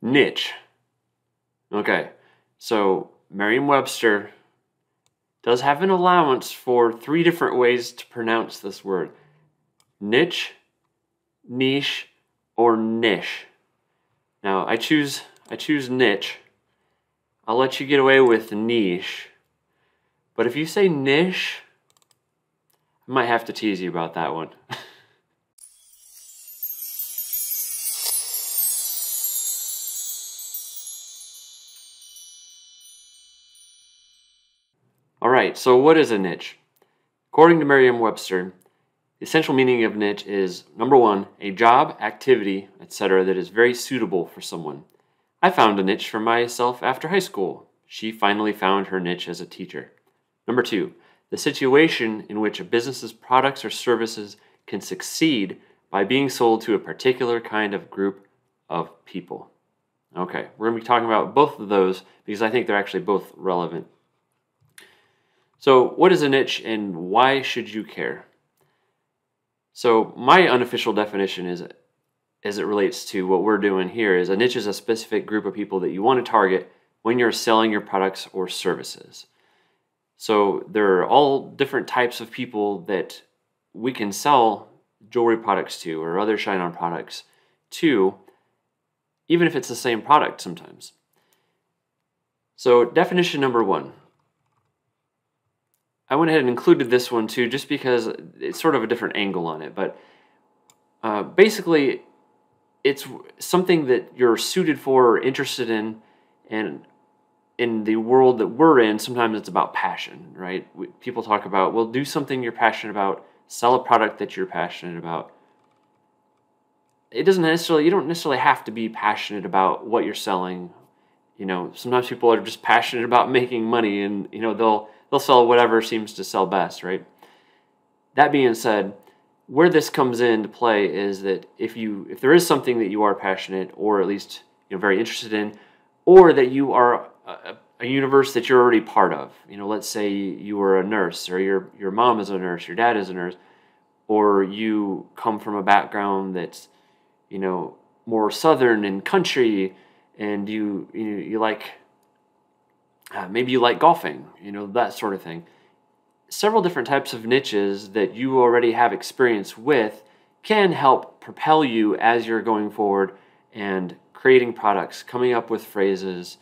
Niche. Okay, so Merriam-Webster does have an allowance for 3 different ways to pronounce this word. Niche, niche, or niche. Now, I choose niche. I'll let you get away with niche. But if you say niche, I might have to tease you about that one. All right, so what is a niche? According to Merriam-Webster, the essential meaning of niche is, number 1, a job, activity, etc. that is very suitable for someone. I found a niche for myself after high school. She finally found her niche as a teacher. Number 2, the situation in which a business's products or services can succeed by being sold to a particular kind of group of people. Okay, we're going to be talking about both of those because I think they're actually both relevant. So what is a niche and why should you care? So my unofficial definition is, as it relates to what we're doing here, is a niche is a specific group of people that you want to target when you're selling your products or services. So there are all different types of people that we can sell jewelry products to or other ShineOn products to, even if it's the same product sometimes. So definition number 1. I went ahead and included this one too just because it's sort of a different angle on it. But basically, it's something that you're suited for or interested in, and in the world that we're in, sometimes it's about passion, right? People talk about, well, do something you're passionate about, sell a product that you're passionate about. You don't necessarily have to be passionate about what you're selling. You know, sometimes people are just passionate about making money, and they'll sell whatever seems to sell best, right? That being said, where this comes into play is that if there is something that you are passionate or at least very interested in, or that you are a universe that you're already part of. Let's say you were a nurse, or your mom is a nurse, your dad is a nurse, or you come from a background that's more southern and country, and you like maybe you like golfing, that sort of thing. Several different types of niches that you already have experience with can help propel you as you're going forward and creating products, coming up with phrases.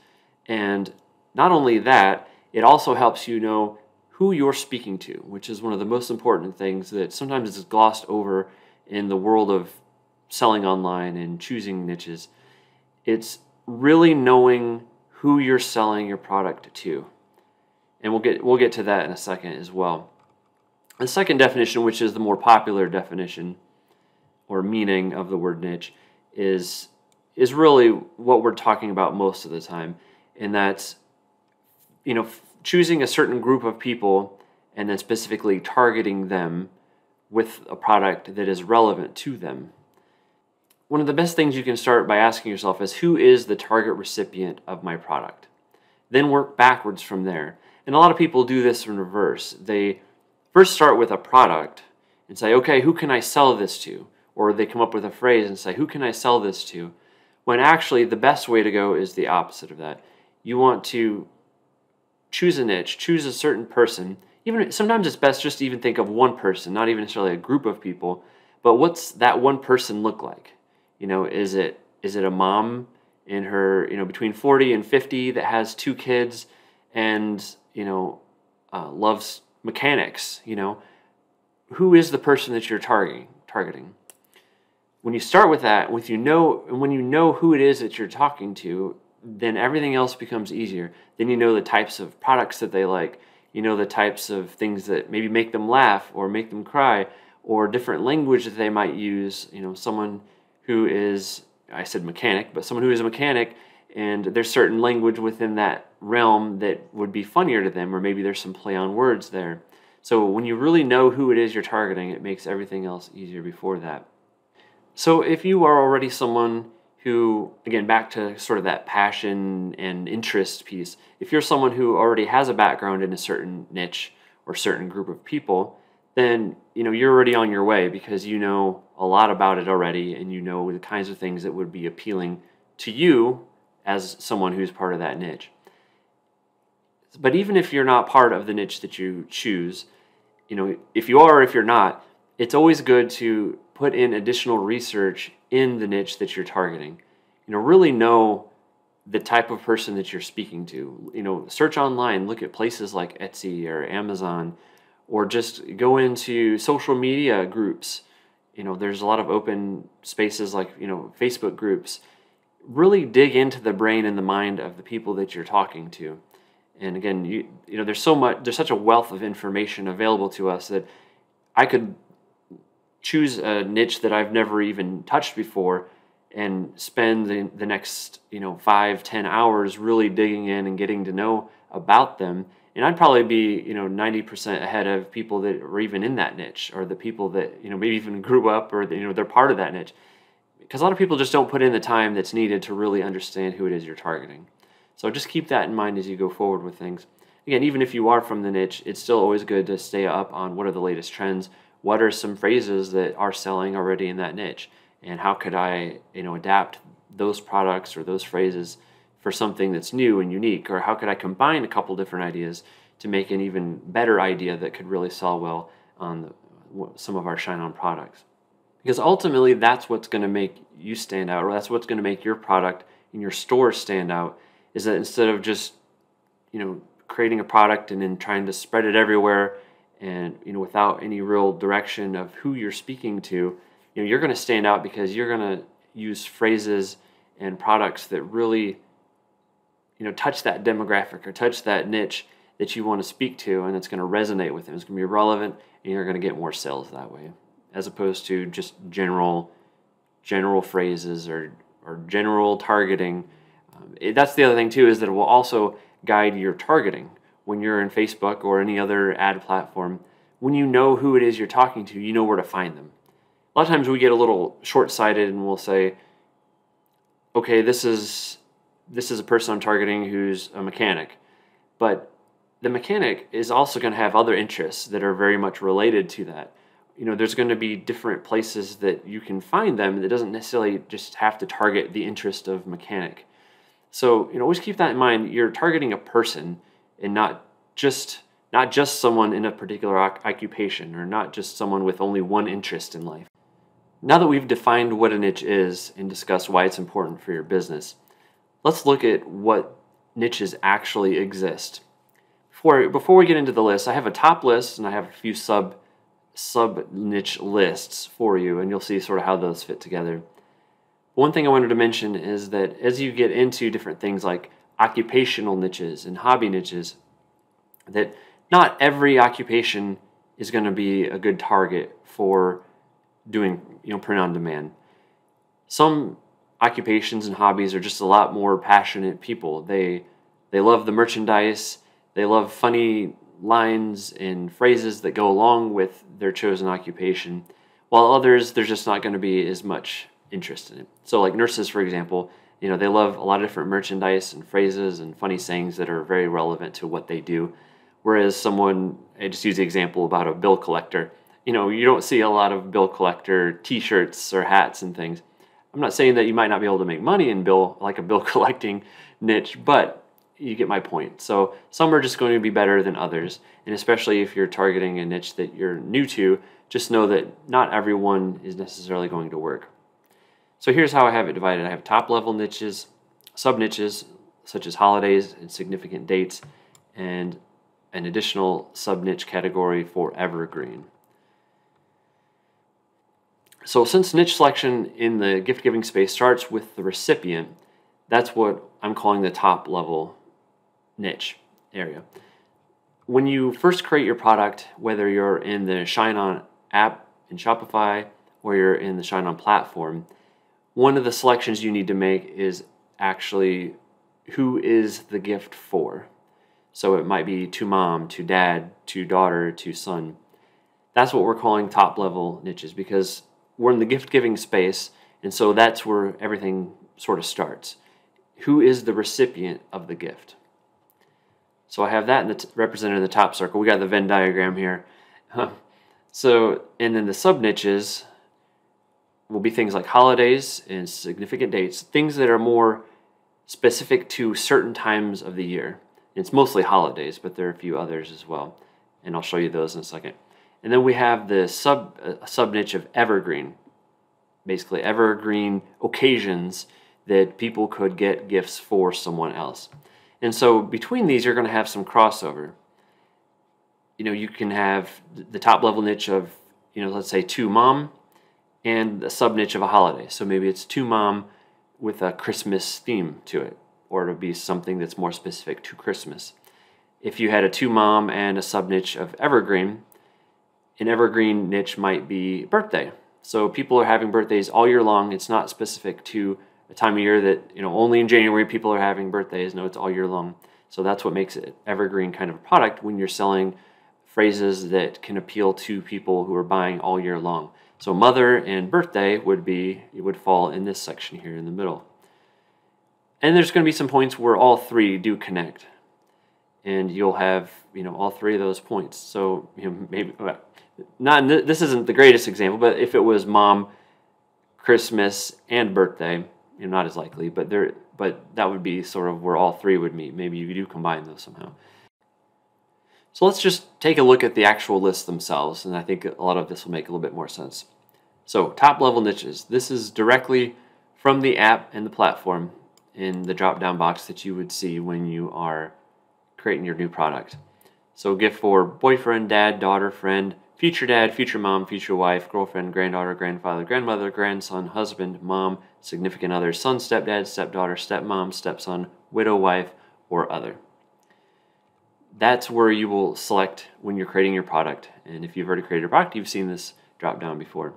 And not only that, it also helps you know who you're speaking to, which is one of the most important things that sometimes is glossed over in the world of selling online and choosing niches. It's really knowing who you're selling your product to. And we'll get to that in a second as well. The second definition, which is the more popular definition or meaning of the word niche, is really what we're talking about most of the time, and that's choosing a certain group of people and then specifically targeting them with a product that is relevant to them. One of the best things you can start by asking yourself is, who is the target recipient of my product? Then work backwards from there. And a lot of people do this in reverse. They first start with a product and say, okay, who can I sell this to? Or they come up with a phrase and say, who can I sell this to? When actually the best way to go is the opposite of that. You want to choose a niche, choose a certain person. Even sometimes it's best just to even think of one person, not even necessarily a group of people, but what's that one person look like? Is it a mom in her, between 40 and 50 that has 2 kids and, loves mechanics? Who is the person that you're targeting? When you start with that, when you know who it is that you're talking to, then everything else becomes easier. Then you know the types of products that they like, the types of things that maybe make them laugh or make them cry, or different language that they might use. Someone who is, I said mechanic, but someone who is a mechanic, and there's certain language within that realm that would be funnier to them, or maybe there's some play on words there. So when you really know who it is you're targeting, it makes everything else easier before that. So if you are already someone who, again, back to sort of that passion and interest piece, if you're someone who already has a background in a certain niche or certain group of people, then you're already on your way, because you know a lot about it already, and you know the kinds of things that would be appealing to you as someone who's part of that niche. But even if you're not part of the niche that you choose, if you are or if you're not, it's always good to put in additional research in the niche that you're targeting. Really know the type of person that you're speaking to. Search online, look at places like Etsy or Amazon, or just go into social media groups. There's a lot of open spaces like, Facebook groups. Really dig into the brain and the mind of the people that you're talking to. And again, there's such a wealth of information available to us that I could choose a niche that I've never even touched before and spend the next 5-10 hours really digging in and getting to know about them, and I'd probably be 90% ahead of people that are even in that niche, or the people that maybe even grew up, or they're part of that niche, because a lot of people just don't put in the time that's needed to really understand who it is you're targeting. So just keep that in mind as you go forward with things. Again, even if you are from the niche, it's still always good to stay up on what are the latest trends, what are some phrases that are selling already in that niche, and how could I, adapt those products or those phrases for something that's new and unique, or how could I combine a couple different ideas to make an even better idea that could really sell well on some of our ShineOn products. Because ultimately, that's what's going to make you stand out, or that's what's going to make your product in your store stand out, is that instead of just, creating a product and then trying to spread it everywhere and, without any real direction of who you're speaking to, you're going to stand out because you're going to use phrases and products that really, touch that demographic or touch that niche that you want to speak to, and it's going to resonate with them. It's going to be relevant, and you're going to get more sales that way, as opposed to just general phrases or general targeting. That's the other thing too, is that it will also guide your targeting when you're in Facebook or any other ad platform. When you know who it is you're talking to, you know where to find them. A lot of times we get a little short-sighted and we'll say, okay, this is a person I'm targeting who's a mechanic, but the mechanic is also going to have other interests that are very much related to that. There's going to be different places that you can find them that doesn't necessarily just have to target the interest of mechanic. So, always keep that in mind. You're targeting a person and not just someone in a particular occupation, or not just someone with only one interest in life. Now that we've defined what a niche is and discussed why it's important for your business, let's look at what niches actually exist. Before we get into the list, I have a top list and I have a few sub niche lists for you, and you'll see sort of how those fit together. One thing I wanted to mention is that as you get into different things like occupational niches and hobby niches, that not every occupation is going to be a good target for doing print on demand. Some occupations and hobbies are just a lot more passionate people. They love the merchandise, they love funny lines and phrases that go along with their chosen occupation, while others, there's just not going to be as much interest in it. So like nurses, for example, they love a lot of different merchandise and phrases and funny sayings that are very relevant to what they do. Whereas someone, I just use the example about a bill collector, you don't see a lot of bill collector t-shirts or hats and things. I'm not saying that you might not be able to make money in a bill collecting niche, but you get my point. So some are just going to be better than others, and especially if you're targeting a niche that you're new to, just know that not everyone is necessarily going to work. So here's how I have it divided. I have top-level niches, sub-niches, such as holidays and significant dates, and an additional sub-niche category for evergreen. So since niche selection in the gift-giving space starts with the recipient, that's what I'm calling the top-level niche area. When you first create your product, whether you're in the ShineOn app in Shopify or you're in the ShineOn platform, one of the selections you need to make is actually who is the gift for. So it might be to mom, to dad, to daughter, to son. That's what we're calling top-level niches, because we're in the gift-giving space, and so that's where everything sort of starts. Who is the recipient of the gift? So I have that represented in the top circle. We got the Venn diagram here. And then the sub-niches, will be things like holidays and significant dates, things that are more specific to certain times of the year. It's mostly holidays, but there are a few others as well, and I'll show you those in a second. And then we have the sub niche of evergreen, basically evergreen occasions that people could get gifts for someone else. And so between these, you're going to have some crossover. You can have the top level niche of, let's say to mom, and the sub niche of a holiday. So maybe it's to mom with a Christmas theme to it, or it'll be something that's more specific to Christmas. If you had a to mom and a sub niche of evergreen, an evergreen niche might be birthday. So people are having birthdays all year long. It's not specific to a time of year that, only in January people are having birthdays. No, it's all year long. So that's what makes it evergreen kind of a product when you're selling phrases that can appeal to people who are buying all year long. So mother and birthday would fall in this section here in the middle. And there's going to be some points where all three do connect. And you'll have, all three of those points. So, maybe, this isn't the greatest example, but if it was mom, Christmas, and birthday, not as likely, but that would be sort of where all three would meet. Maybe you do combine those somehow. So let's just take a look at the actual lists themselves, and I think a lot of this will make a little bit more sense. So top level niches. This is directly from the app and the platform in the drop-down box that you would see when you are creating your new product. So gift for boyfriend, dad, daughter, friend, future mom, future wife, girlfriend, granddaughter, grandfather, grandmother, grandson, husband, mom, significant other, son, stepdad, stepdaughter, stepmom, stepson, widow, wife, or other. That's where you will select when you're creating your product. And if you've already created a product, you've seen this drop down before.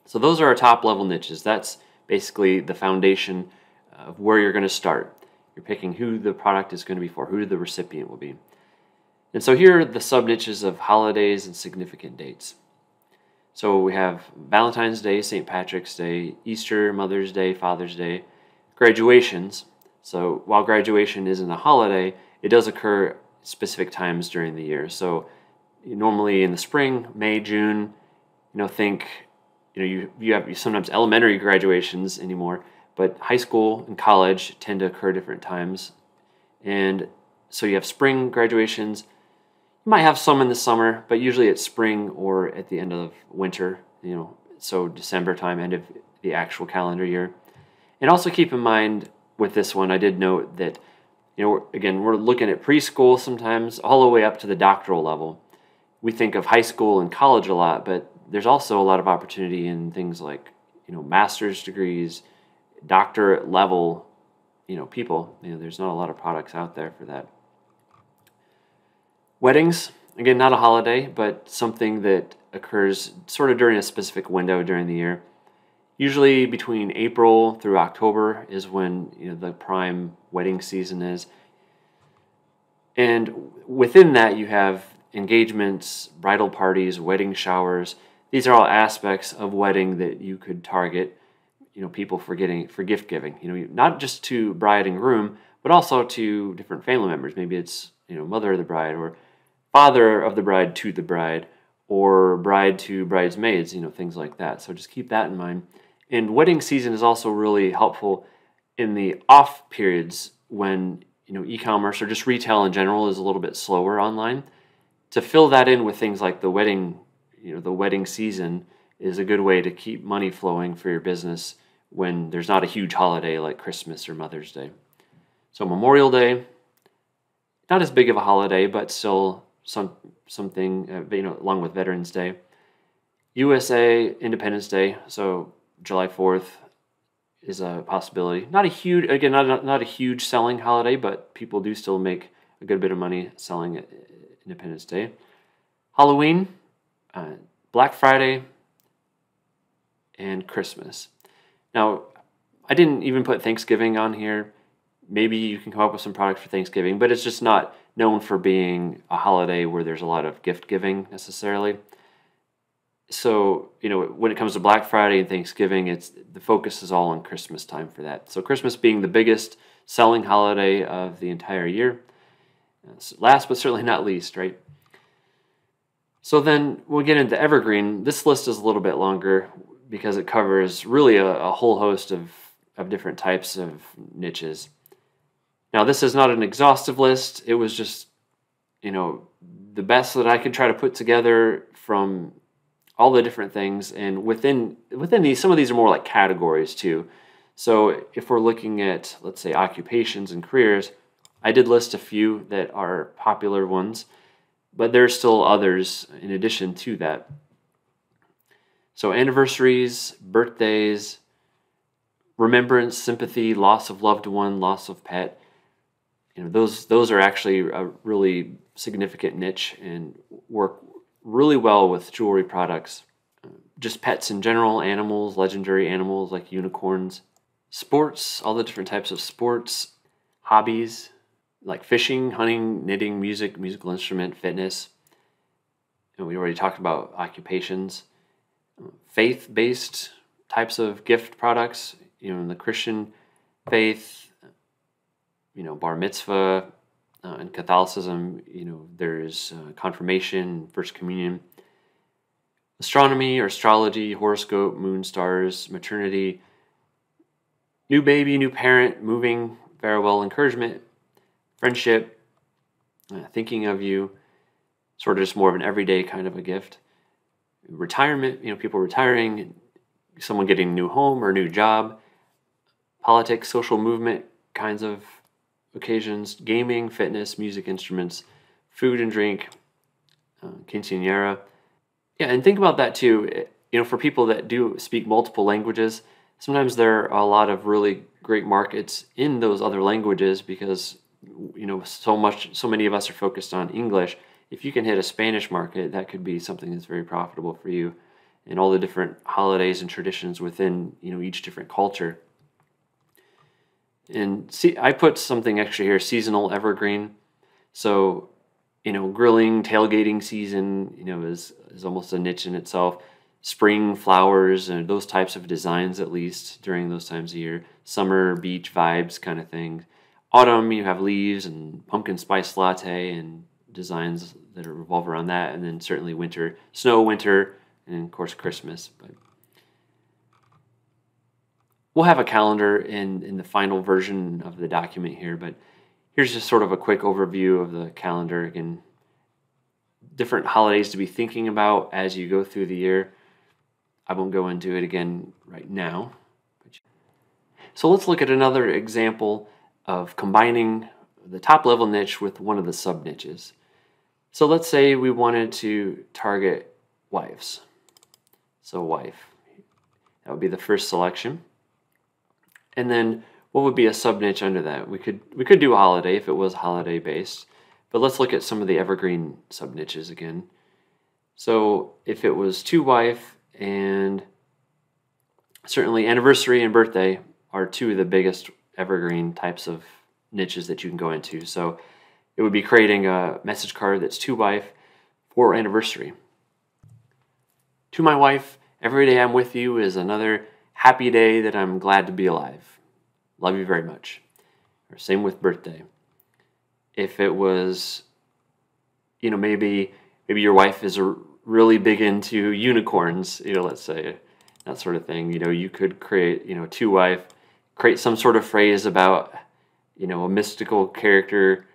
So those are our top level niches. That's basically the foundation of where you're going to start. You're picking who the product is going to be for, who the recipient will be. And so here are the sub niches of holidays and significant dates. So we have Valentine's Day, St. Patrick's Day, Easter, Mother's Day, Father's Day, graduations. So while graduation isn't a holiday, it does occur specific times during the year. So normally in the spring, May, June, you have sometimes elementary graduations anymore, but high school and college tend to occur different times. And so you have spring graduations. You might have some in the summer, but usually it's spring or at the end of winter, so December time, end of the actual calendar year. And also keep in mind with this one, I did note that again, we're looking at preschool sometimes all the way up to the doctoral level. We think of high school and college a lot, but there's also a lot of opportunity in things like, master's degrees, doctorate level, people. There's not a lot of products out there for that. Weddings, again, not a holiday, but something that occurs sort of during a specific window during the year. Usually between April through October is when the prime wedding season is. And within that you have engagements, bridal parties, wedding showers. These are all aspects of wedding that you could target, people for gift giving. Not just to bride and groom, but also to different family members. Maybe it's mother of the bride or father of the bride to the bride, or bride to bridesmaids, things like that. So just keep that in mind. And wedding season is also really helpful in the off periods when e-commerce or just retail in general is a little bit slower online. To fill that in with things like the wedding, the wedding season is a good way to keep money flowing for your business when there's not a huge holiday like Christmas or Mother's Day. So Memorial Day, not as big of a holiday, but still something, along with Veterans Day. USA Independence Day, so July 4th is a possibility. Not a huge selling holiday, but people do still make a good bit of money selling Independence Day. Halloween, Black Friday, and Christmas. Now, I didn't even put Thanksgiving on here. Maybe you can come up with some products for Thanksgiving, but it's just not known for being a holiday where there's a lot of gift giving necessarily. So, when it comes to Black Friday and Thanksgiving, the focus is all on Christmas time for that. So Christmas being the biggest selling holiday of the entire year. Last but certainly not least, right? So then we'll get into Evergreen. This list is a little bit longer. because it covers really a whole host of different types of niches. Now, this is not an exhaustive list. It was just, the best that I could try to put together from all the different things. And within these, some of these are more like categories too. So if we're looking at, let's say, occupations and careers, I did list a few that are popular ones, but there's still others in addition to that. So anniversaries, birthdays, remembrance, sympathy, loss of loved one, loss of pet. Those are actually a really significant niche and work really well with jewelry products. Just pets in general, animals, legendary animals like unicorns. Sports, all the different types of sports. Hobbies like fishing, hunting, knitting, musical instrument, fitness. And we already talked about occupations. Faith-based types of gift products, in the Christian faith, bar mitzvah, in Catholicism, there's confirmation, first communion. Astronomy or astrology, horoscope, moon, stars, maternity, new baby, new parent, moving, farewell, encouragement, friendship, thinking of you, sort of just more of an everyday kind of a gift. Retirement, people retiring, someone getting a new home or a new job. Politics, social movement kinds of occasions. Gaming, fitness, music instruments, food and drink, quinceañera. Yeah, and think about that too. For people that do speak multiple languages, sometimes there are a lot of really great markets in those other languages because so many of us are focused on English. If you can hit a Spanish market, that could be something that's very profitable for you, and all the different holidays and traditions within each different culture. And see, I put something extra here: seasonal, evergreen. So grilling, tailgating season is almost a niche in itself. Spring flowers and those types of designs, at least during those times of year. Summer beach vibes kind of thing. Autumn, you have leaves and pumpkin spice latte and designs that revolve around that. And then certainly winter, snow, winter, and of course Christmas. But we'll have a calendar in the final version of the document here, but here's just sort of a quick overview of the calendar. Again, different holidays to be thinking about as you go through the year. I won't go into it again right now. So let's look at another example of combining the top level niche with one of the sub niches. So let's say we wanted to target wives. So wife, that would be the first selection. And then what would be a sub niche under that? We could do a holiday if it was holiday based, but let's look at some of the evergreen sub niches again. So if it was to wife, and certainly anniversary and birthday are two of the biggest evergreen types of niches that you can go into. So it would be creating a message card that's to wife for anniversary. To my wife, every day I'm with you is another happy day that I'm glad to be alive. Love you very much. Or same with birthday. If it was, maybe your wife is really big into unicorns, let's say, that sort of thing. You could create, to wife, create some sort of phrase about, a mystical character,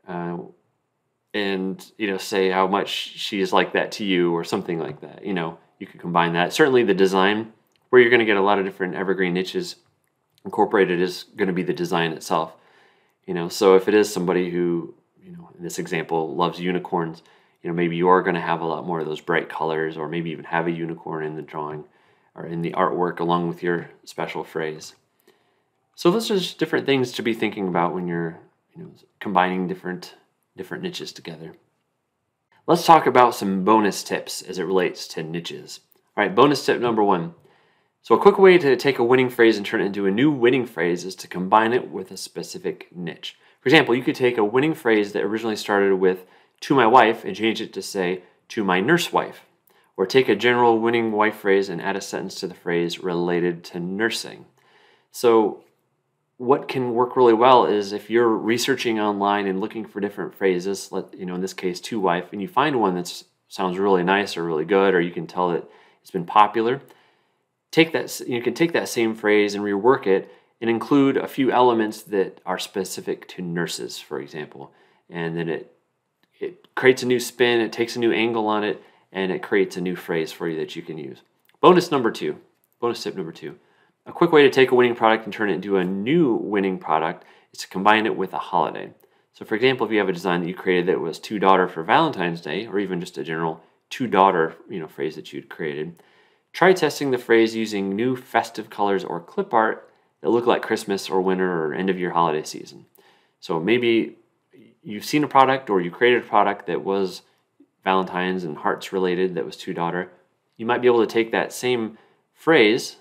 and, say how much she is like that to you or something like that. You could combine that. Certainly the design, where you're going to get a lot of different evergreen niches incorporated, is going to be the design itself. So if it is somebody who, in this example, loves unicorns, maybe you are going to have a lot more of those bright colors, or maybe even have a unicorn in the drawing or in the artwork along with your special phrase. So those are just different things to be thinking about when you're combining different niches together. Let's talk about some bonus tips as it relates to niches. All right, bonus tip number 1. So a quick way to take a winning phrase and turn it into a new winning phrase is to combine it with a specific niche. For example, you could take a winning phrase that originally started with to my wife and change it to say to my nurse wife. Or take a general winning wife phrase and add a sentence to the phrase related to nursing. So what can work really well is if you're researching online and looking for different phrases, in this case to wife, and you find one that sounds really nice or really good, or you can tell that it's been popular, you can take that same phrase and rework it and include a few elements that are specific to nurses, for example. And then it creates a new spin, it takes a new angle on it, and it creates a new phrase for you that you can use. Bonus tip number two. A quick way to take a winning product and turn it into a new winning product is to combine it with a holiday. So for example, if you have a design that you created that was to daughter for Valentine's Day, or even just a general to daughter phrase that you'd created, try testing the phrase using new festive colors or clip art that look like Christmas or winter or end of year holiday season. So maybe you've seen a product or you created a product that was Valentine's and hearts related that was to daughter. You might be able to take that same phrase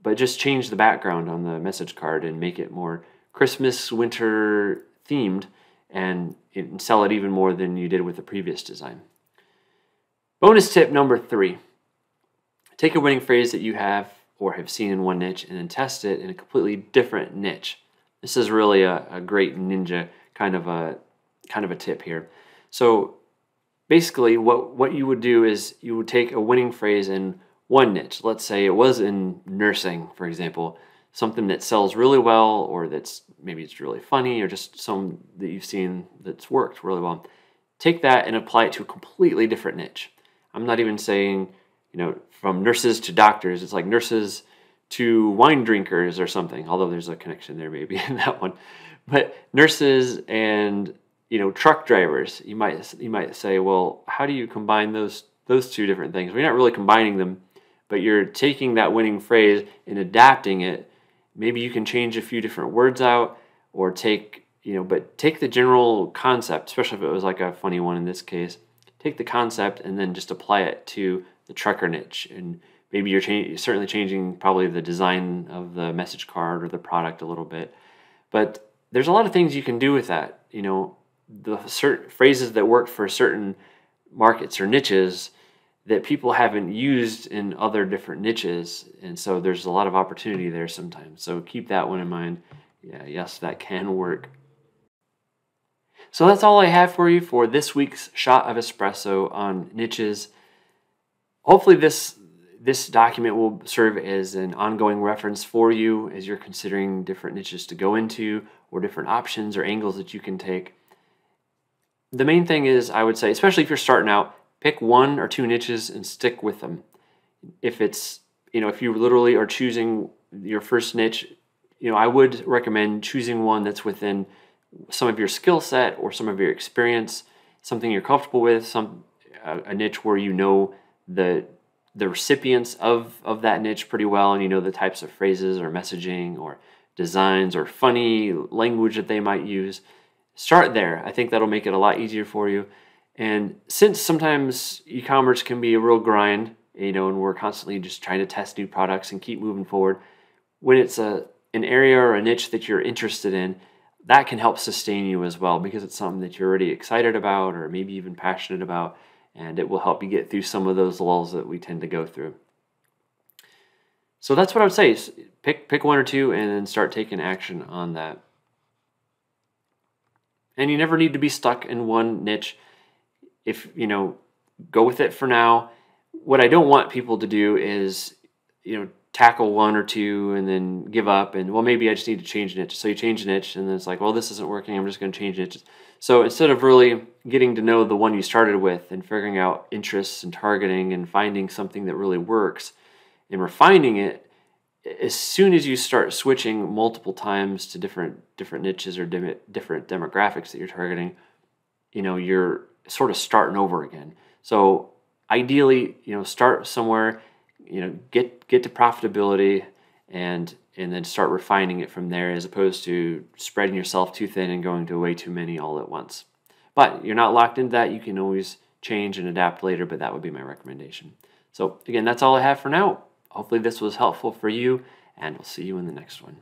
but just change the background on the message card and make it more Christmas, winter themed and sell it even more than you did with the previous design. Bonus tip number 3. Take a winning phrase that you have or have seen in one niche and then test it in a completely different niche. This is really a great ninja kind of a tip here. So basically what you would do is you would take a winning phrase in one niche. Let's say it was in nursing, for example, something that sells really well, or maybe it's really funny, or just some that you've seen that's worked really well. Take that and apply it to a completely different niche. I'm not even saying, from nurses to doctors. It's like nurses to wine drinkers or something, although there's a connection there maybe in that one. But nurses and truck drivers, you might say, well, how do you combine those two different things? Well, you're not really combining them, but you're taking that winning phrase and adapting it. Maybe you can change a few different words out, or take the general concept, especially if it was like a funny one in this case. Take the concept and then just apply it to the trucker niche. And maybe you're certainly changing probably the design of the message card or the product a little bit. But there's a lot of things you can do with that. The certain phrases that work for certain markets or niches that people haven't used in other different niches, and so there's a lot of opportunity there sometimes. So keep that one in mind. Yes, that can work. So that's all I have for you for this week's Shot of Espresso on niches. Hopefully this document will serve as an ongoing reference for you as you're considering different niches to go into, or different options or angles that you can take. The main thing is, I would say, especially if you're starting out, pick 1 or 2 niches and stick with them. If it's, if you literally are choosing your first niche, I would recommend choosing one that's within some of your skill set or some of your experience, something you're comfortable with, a niche where the recipients of that niche pretty well, and the types of phrases or messaging or designs or funny language that they might use. Start there. I think that'll make it a lot easier for you. And since sometimes e-commerce can be a real grind, and we're constantly just trying to test new products and keep moving forward, when it's an area or a niche that you're interested in, that can help sustain you as well, because it's something that you're already excited about or maybe even passionate about, and it will help you get through some of those lulls that we tend to go through. So that's what I would say. Is pick 1 or 2 and then start taking action on that. And you never need to be stuck in one niche. If, go with it for now. What I don't want people to do is, tackle 1 or 2 and then give up and, well, maybe I just need to change niche. So you change niche and then it's like, well, this isn't working, I'm just going to change niches. So instead of really getting to know the one you started with and figuring out interests and targeting and finding something that really works and refining it, as soon as you start switching multiple times to different niches or different demographics that you're targeting, you're sort of starting over again. So ideally, start somewhere, get to profitability and then start refining it from there, as opposed to spreading yourself too thin and going to way too many all at once. But you're not locked into that. You can always change and adapt later, but that would be my recommendation. So again, that's all I have for now. Hopefully this was helpful for you, and we'll see you in the next one.